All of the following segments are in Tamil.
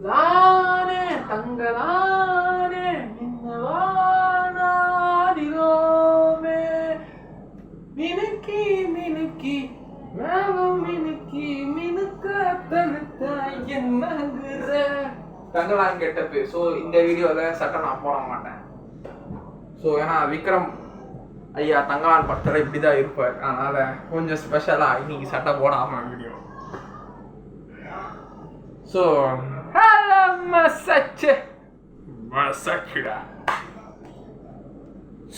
லானே தங்கலானே நின்னவானாதிரோமே மினுக்கி மினுக்கி மேலும் மினுக்கி மினுக்க தடுத்த என்னங்குற தங்கலான் கெட்டப்பு. ஸோ இந்த வீடியோவில் சட்டை நான் போட மாட்டேன். ஸோ ஏன்னா விக்ரம் ஐயா தங்கலான் படத்தில் இப்படி தான் இருப்பார். அதனால் கொஞ்சம் ஸ்பெஷலாக இன்னைக்கு சட்டை போடாமல் வீடியோ. ஸோ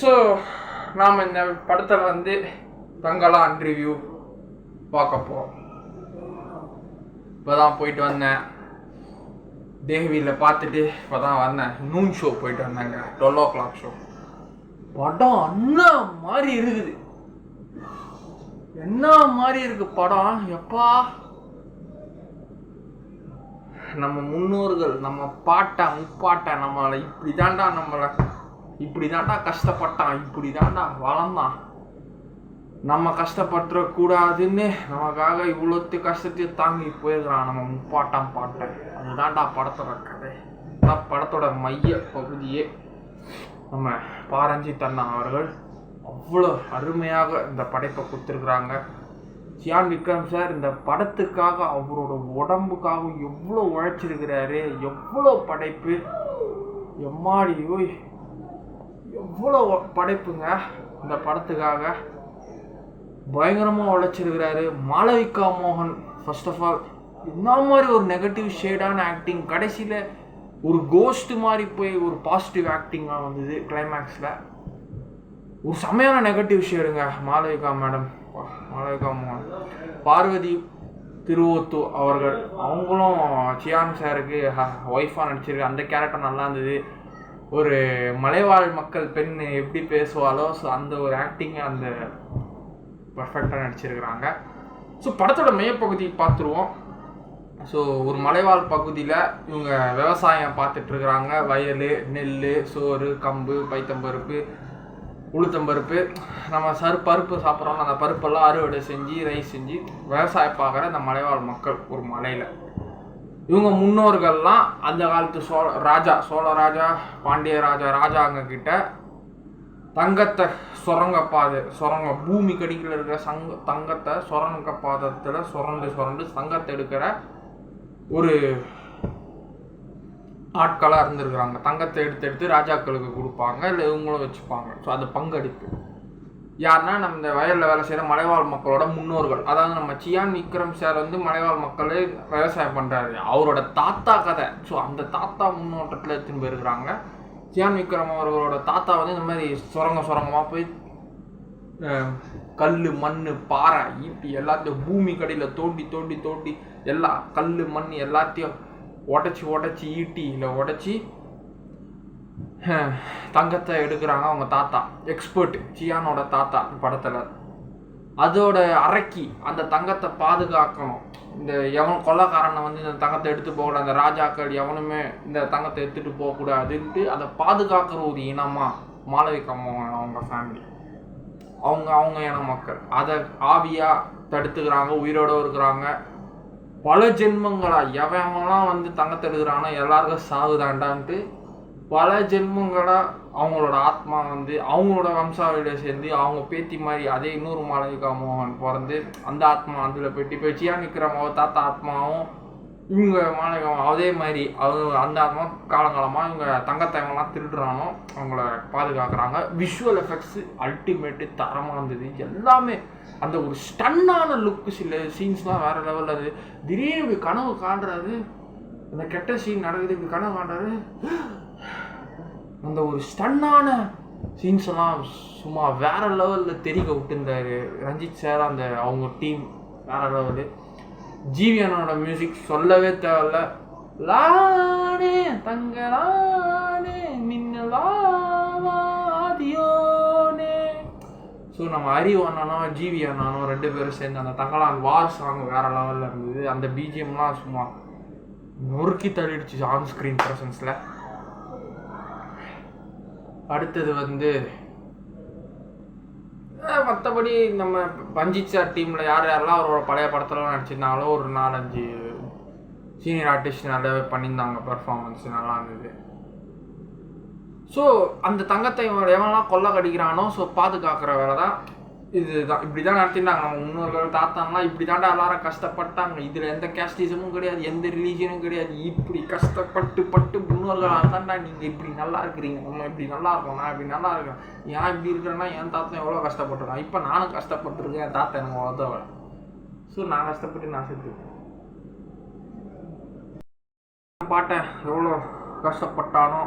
ஸோ நாம் இந்த படத்தில் வந்து தங்கலான் ரிவ்யூ பார்க்க போகிறோம். இப்போ தான் போயிட்டு வந்தேன், தேவியில் பார்த்துட்டு இப்போ தான் வந்தேன். நூன் ஷோ போயிட்டு வந்தாங்க, 12 o'clock ஷோ. படம் என்ன மாதிரி இருக்குது, என்ன மாதிரி இருக்கு படம். எப்பா நம்ம முன்னோர்கள், நம்ம பாட்டை முப்பாட்டை நம்மளை இப்படி தாண்டா கஷ்டப்பட்டான், இப்படி தாண்டா வளர்ந்தான். நம்ம கஷ்டப்பட்டுறக்கூடாதுன்னு நமக்காக இவ்வளோத்து கஷ்டத்தையும் தாங்கி போயிருக்கிறான் நம்ம முப்பாட்டம் பாட்டை. அதுதான்டா படத்தோட கதை, அதான் படத்தோட மைய பகுதியே. நம்ம பாரஞ்சித் அண்ணா அவர்கள் அவ்வளோ அருமையாக இந்த படைப்பை கொடுத்துருக்குறாங்க. சியான் விக்ரம் சார் இந்த படத்துக்காக அவரோட உடம்புக்காக எவ்வளோ உழைச்சிருக்கிறாரு, எவ்வளோ படைப்பு, எம்மாடி ஓய் எவ்வளோ படைப்புங்க இந்த படத்துக்காக. பயங்கரமாக உழைச்சிருக்கிறாரு. மாளவிகா மோகன் ஃபர்ஸ்ட் ஆஃப் ஆல் என்ன மாதிரி ஒரு நெகட்டிவ் ஷேடான ஆக்டிங், கடைசியில் ஒரு கோஸ்ட் மாதிரி போய் ஒரு பாசிட்டிவ் ஆக்டிங்காக வந்தது. கிளைமேக்ஸில் ஒரு செமையான நெகட்டிவ் ஷேடுங்க மாளவிகா மேடம், மாளவிகா மோகன். பார்வதி திருவோத்து அவர்கள், அவங்களும் சியான் சாருக்கு ஒய்ஃபாக நடிச்சிருக்கு. அந்த கேரக்டர் நல்லா இருந்தது. ஒரு மலைவாழ் மக்கள் பெண் எப்படி பேசுவாளோ, ஸோ அந்த ஒரு ஆக்டிங்கை அந்த பர்ஃபெக்டாக நடிச்சிருக்கிறாங்க. ஸோ படத்தோட மையப்பகுதி பார்த்துருவோம். ஸோ ஒரு மலைவாழ் பகுதியில் இவங்க விவசாயம் பார்த்துட்ருக்குறாங்க. வயல், நெல், சோறு, கம்பு, பைத்தம்பருப்பு, உளுத்தம்பருப்பு, நம்ம பருப்பு சாப்பிட்றோம். அந்த பருப்பெல்லாம் அறுவடை செஞ்சு ரைஸ் செஞ்சு விவசாயம் பார்க்குற இந்த மலைவாழ் மக்கள் ஒரு மலையில். இவங்க முன்னோர்கள்லாம் அந்த காலத்து சோழ ராஜா, பாண்டிய ராஜாங்க கிட்ட தங்கத்தை சுரங்க பூமி கடிக்கில் இருக்கிற தங்கத்தை சுரங்க பாதத்தில் சுரண்டு தங்கத்தை எடுக்கிற ஒரு ஆட்களாக இருந்திருக்கிறாங்க. தங்கத்தை எடுத்து ராஜாக்களுக்கு கொடுப்பாங்க, இல்லை இவங்களும் வச்சுப்பாங்க. ஸோ அது பங்கெடுப்பு. யாருன்னா நம்ம இந்த வயலில் வேலை செய்கிற மலைவாழ் மக்களோட முன்னோர்கள். அதாவது நம்ம சியான் விக்ரம் சார் வந்து மலைவாழ் மக்களே விவசாயம் பண்ணுறாரு, அவரோட தாத்தா கதை. ஸோ அந்த தாத்தா முன்னோட்டத்தில் எடுத்துன்னு போயிருக்கிறாங்க. சியான் விக்ரம் அவர்களோட தாத்தா வந்து இந்த மாதிரி சுரங்கமாக போய் கல், மண், பாறை, ஈட்டி எல்லாத்தையும் பூமி கடையில் தோண்டி எல்லா கல், மண் எல்லாத்தையும் உடச்சி ஈட்டியில் உடச்சி தங்கத்தை எடுக்கிறாங்க அவங்க தாத்தா. எக்ஸ்பர்ட் சியானோட தாத்தா படத்தில். அதோட அரக்கி அந்த தங்கத்தை பாதுகாக்கணும். இந்த எவன் கொள்ளைக்காரனை வந்து இந்த தங்கத்தை எடுத்து போகக்கூடாது, அந்த ராஜாக்கள் எவனுமே இந்த தங்கத்தை எடுத்துகிட்டு போகக்கூடாதுன்ட்டு அதை பாதுகாக்கிற ஒரு இனமாக மாளவிகா மோகன் அவங்க ஃபேமிலி, அவங்க இன மக்கள் அதை ஆவியாக தடுத்துக்கிறாங்க, உயிரோடு இருக்கிறாங்க. பல ஜென்மங்களா எவன்லாம் வந்து தங்கத்தை எடுக்கிறானோ எல்லாருக்கும் சாகுதாண்டான்ட்டு பல ஜென்மங்களாக அவங்களோட ஆத்மா வந்து அவங்களோட வம்சாவளியில சேர்ந்து அவங்க பேத்தி மாதிரி அதே இன்னொரு மாளவிகா மோகன் பிறந்து அந்த ஆத்மா அதில் போய் சியான் விக்ரம் தாத்தா ஆத்மாவும் இவங்க மாளவிகா அதே மாதிரி அந்த ஆத்மா காலங்காலமாக இவங்க தங்கத்தை இவங்கெல்லாம் திருடுறானோ அவங்கள பாதுகாக்கிறாங்க. விஷுவல் எஃபெக்ட்ஸு அல்டிமேட்டு தரமாக இருந்தது. எல்லாமே அந்த ஒரு ஸ்டன்னான லுக்கு, சில சீன்ஸ்லாம் வேறு லெவலில் அது. திடீர்னு இப்படி கனவு காண்றாரு, அந்த கெட்ட சீன் நடக்குது, இப்படி கனவு காண்றாரு. அந்த ஒரு ஸ்டன்னான சீன்ஸ் எல்லாம் சும்மா வேற லெவலில் தெரிக்க விட்டுருந்தாரு ரஞ்சித் சார். அந்த அவங்க டீம் வேற லெவலு. ஜிவி அண்ணனோட மியூசிக் சொல்லவே தேவையில்ல. லானே தங்கலானே மின்னலாதியோனே. ஸோ நம்ம அறிவு அண்ணனும் ஜிவி அண்ணனும் ரெண்டு பேரும் சேர்ந்து அந்த தங்கலான் வார் சாங் வேற லெவலில் இருந்தது. அந்த பிஜிஎம்லாம் சும்மா நொறுக்கி தள்ளிடுச்சு ஆன் ஸ்க்ரீன் ப்ரெசன்ஸில். அடுத்தது வந்து மற்றபடி நம்ம ரஞ்சித் சார் டீமில் யாரெல்லாம் அவரோட பழைய படத்துலலாம் நடிச்சிருந்தாங்களோ ஒரு 4-5 சீனியர் ஆர்டிஸ்ட் நல்லாவே பண்ணியிருந்தாங்க, பெர்ஃபார்மன்ஸ் நல்லா இருந்தது. ஸோ அந்த தங்கத்தை எவனெல்லாம் கொள்ளை கடிக்கிறானோ ஸோ பாதுகாக்கிற வேலை தான் இதுதான். இப்படி தான் நடத்திருந்தாங்க நம்ம முன்னோர்கள் தாத்தாங்கலாம். இப்படி தாண்டா எல்லாரும் கஷ்டப்பட்டாங்க. இதில் எந்த கேஸ்டிசமும் கிடையாது, எந்த ரிலீஜனும் கிடையாது. இப்படி கஷ்டப்பட்டு முன்னோர்களாக தாண்டா நீங்கள் இப்படி நல்லா இருக்கிறீங்க, நம்ம இப்படி நல்லா இருக்கோம், நான் இப்படி நல்லா இருக்கேன். ஏன் இப்படி இருக்கிறேன்னா என் தாத்தா எவ்வளோ கஷ்டப்பட்டுருக்கான், இப்போ நானும் கஷ்டப்பட்டுருக்கேன், என் தாத்தா எனக்கு உதவலை. ஸோ நான் கஷ்டப்பட்டு நான் செத்துருக்கேன். பாட்டேன் எவ்வளோ கஷ்டப்பட்டானோ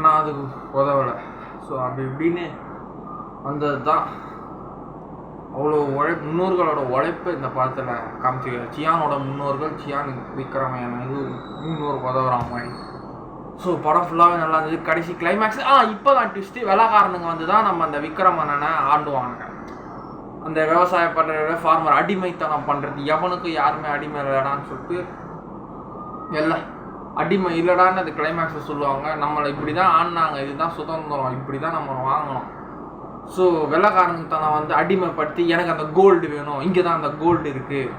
நான் அதுக்கு உதவலை. ஸோ அப்படி இப்படின்னு வந்தது தான். அவ்வளோ முன்னோர்களோட உழைப்பு இந்த படத்தில் காமிச்சிக்கிறார். சியானோட முன்னோர்கள், சியான் விக்ரமன் இது முன்னோர் உதவுற மாதிரி. ஸோ படம் ஃபுல்லாகவே நல்லா இருந்தது. கடைசி கிளைமேக்ஸ் இப்போ தான் ட்விஸ்ட்டு. வெள்ளைக்காரனுங்க வந்து தான் நம்ம அந்த விக்ரமனை ஆண்டுவானுங்க. அந்த விவசாயம் பண்ணுற ஃபார்மர் அடிமைத்தனம் பண்ணுறது, எவனுக்கும் யாருமே அடிமை இல்லைடான்னு சொல்லிட்டு எல்லாம் அடிமை இல்லைடான்னு அந்த கிளைமேக்ஸை சொல்லுவாங்க. நம்மளை இப்படி தான் ஆடினாங்க, இதுதான் சுதந்திரம், இப்படி தான் நம்ம வாங்கணும். ஸோ வெள்ளைக்காரனுக்கு தன்னை வந்து அடிமைப்படுத்தி எனக்கு அந்த கோல்டு வேணும், இங்கே தான் அந்த கோல்டு இருக்குது.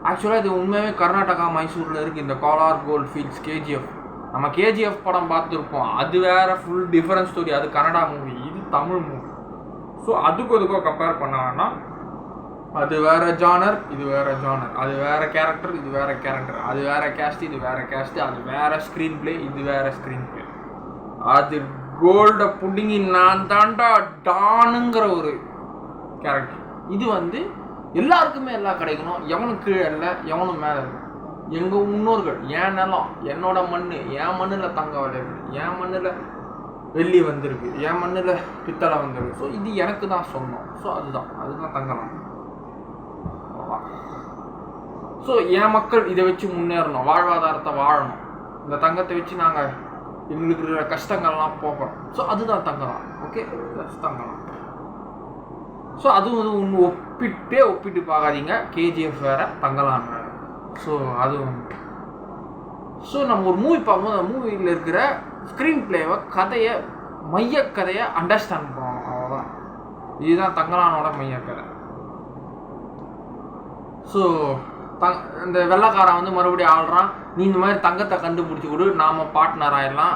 ஆக்சுவலாக இது உண்மையாகவே கர்நாடகா மைசூரில் இருக்குது இந்த கோலார் கோல்ட் ஃபீல்ட்ஸ். கேஜிஎஃப் நம்ம கேஜிஎஃப் படம் பார்த்துருப்போம், அது வேறு ஃபுல் டிஃப்ரெண்ட் ஸ்டோரி. அது கன்னடா மூவி, இது தமிழ் மூவி. ஸோ அதுக்கும் கம்பேர் பண்ண வேணாம். அது வேறு ஜானர், இது வேறு ஜானர். அது வேறு கேரக்டர், இது வேறு கேரக்டர். அது வேறு கேஸ்ட், இது வேறு கேஸ்ட். அது வேறு ஸ்க்ரீன் பிளே, இது வேறு ஸ்க்ரீன் பிளே. அது கோல்டை புடிங்கி நான் தாண்டா டானுங்கிற ஒரு கேரக்டர். இது வந்து எல்லாருக்குமே எல்லாம் கிடைக்கணும், எவனுக்கு கீழே இல்லை, எவனும் மேலே இல்லை. எங்கள் முன்னோர்கள், என் நிலம், என்னோட மண், என் மண்ணில் தங்க விளையுது, என் மண்ணில் வெள்ளி வந்திருக்கு, என் மண்ணில் பித்தளை வந்திருக்கு. ஸோ இது எனக்கு தான் சொன்னோம். ஸோ அதுதான் தங்கலாம். ஸோ என் மக்கள் இதை வச்சு முன்னேறணும், வாழ்வாதாரத்தை வாழணும். இந்த தங்கத்தை வச்சு நாங்கள் எங்களுக்கு இருக்கிற கஷ்டங்கள்லாம் போகிறோம். ஸோ அதுதான் தங்கலாம். ஓகே, தங்கலாம். ஸோ அதுவும் ஒன்று ஒப்பிட்டு பார்க்காதீங்க. கேஜிஎஃப் வேறு, தங்கலாம் வேறு. ஸோ அதுவும் ஸோ நம்ம ஒரு மூவி பார்க்கும்போது அந்த மூவியில் இருக்கிற ஸ்க்ரீன் பிளேவை, கதையை, மையக்கதையை அண்டர்ஸ்டாண்ட் பண்ணணும். அவ்வளோதான். இதுதான் தங்கலானோட மையக்கதை. ஸோ இந்த வெள்ளைக்காரன் வந்து மறுபடியும் ஆள்றான், நீ இந்த மாதிரி தங்கத்தை கண்டுபிடிச்சி கொடு, நாம் பார்ட்னர் ஆகிடலாம்,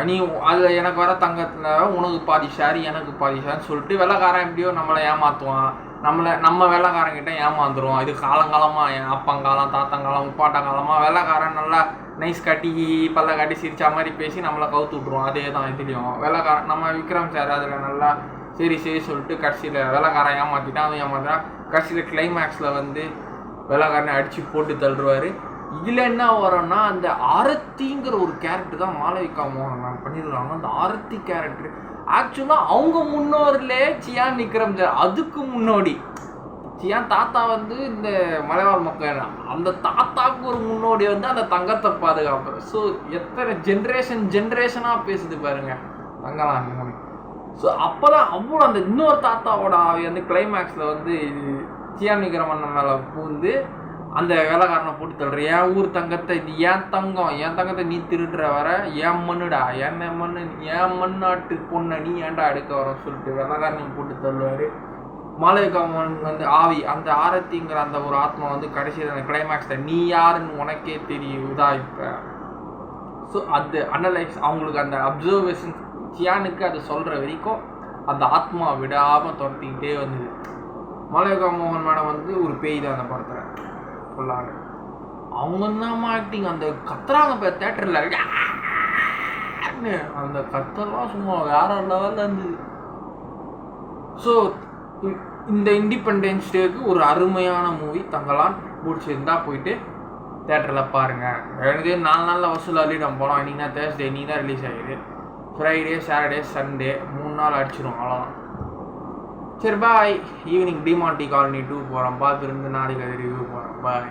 நீ அதில் எனக்கு வர தங்கத்தில் உனக்கு பாதி ஷேர், எனக்கு பாதி ஷேர்னு சொல்லிட்டு வெள்ளைக்காரன் எப்படியோ நம்மளை ஏமாற்றுவான். நம்ம வெள்ளைக்காரங்கிட்ட ஏமாந்துருவோம். இது காலங்காலமாக, என் அப்பங்காலம், தாத்தங்காலம், முப்பாட்டங்காலமாக வெள்ளைக்காரன் நல்லா நைஸ் காட்டி பல்ல காட்டி சிரிச்சா மாதிரி பேசி நம்மளை கவுத்து விட்ருவோம். அதே தான் இதுலேயும் வெள்ளைக்காரன் நம்ம விக்ரம் சார் அதில் நல்லா சரி சொல்லிட்டு கடைசியில் வெள்ளைக்காரன் ஏமாற்றிட்டான், அவன் ஏமாத்துறான். கடைசியில் கிளைமேக்ஸில் வந்து வெள்ளைக்காரனை அடித்து போட்டு தள்ளுவார். இதில் என்ன வரும்னா அந்த ஆரத்திங்கிற ஒரு கேரக்டர் தான் மாளவிகா மோகன் பண்ணிடுறாங்க. அந்த ஆரத்தி கேரக்டர் ஆக்சுவலாக அவங்க முன்னோர்லே சியான் விக்ரம் சார், அதுக்கு முன்னோடி சியான் தாத்தா வந்து இந்த மலைவாழ் மக்கள், அந்த தாத்தாவுக்கு ஒரு முன்னோடி வந்து அந்த தங்கத்தை பாதுகாப்பு. ஸோ எத்தனை ஜென்ரேஷனாக பேசுது பாருங்க தங்கலாம் மூவி. ஸோ அப்போ தான் அவ்வளோ அந்த இன்னொரு தாத்தாவோட அந்த கிளைமேக்ஸில் வந்து சியான் விக்ரமன் மேலே பூந்து அந்த வேலைக்காரனை போட்டு தள்ளுற, என் ஊர் தங்கத்தை, இது ஏன் தங்கம், என் தங்கத்தை நீ திருடுற வர, என் மண்ணுடா, என்ன மண்ணு, என் மண்ணாட்டு பொண்ணை நீ ஏன்டா எடுக்க வரன்னு சொல்லிட்டு வெள்ளைக்காரனையும் போட்டு தள்ளுவார். மாளவிகா மோகன் வந்து ஆவி, அந்த ஆரத்திங்கிற அந்த ஒரு ஆத்மா வந்து கடைசியில் அந்த கிளைமேக்ஸில் நீ யாருன்னு உனக்கே தெரியுதா இப்போ. ஸோ அது அனலைஸ், அவங்களுக்கு அந்த அப்சர்வேஷன் சியானுக்கு அது சொல்கிற வரைக்கும் அந்த ஆத்மா விடாமல் துரத்திக்கிட்டே வந்தது. மாளவிகா மோகன் மேடம் வந்து ஒரு பேய் தான் அந்த படத்தில் ஃபுல்லாக. அவங்க தான் ஆக்டிங், அந்த கத்துறாங்க இப்போ தேட்டரில், அந்த கத்தெல்லாம் சும்மா வேற லெவலில் இருந்தது. ஸோ இந்த இண்டிபெண்டன்ஸ் டேக்கு ஒரு அருமையான மூவி தங்கலான். பிடிச்சிருந்தா போயிட்டு தேட்டரில் பாருங்கள். எனக்கு 4 நாளில் வசூல் அள்ளிடம் போனோம். இன்றைக்கி தான் தேர்ஸ்டே, இன்றைக்கி தான் ரிலீஸ் ஆகிடுது. ஃப்ரைடே, சாட்டர்டே, சண்டே 3 நாள் அடிச்சிடும், அவ்வளோதான். சரி பாய். ஈவினிங் டிமாண்டி காலனி 2 போகிறோம், பார்த்துருந்து நாளைக்கு அது ரிவ்யூ போகிறோம். பாய்.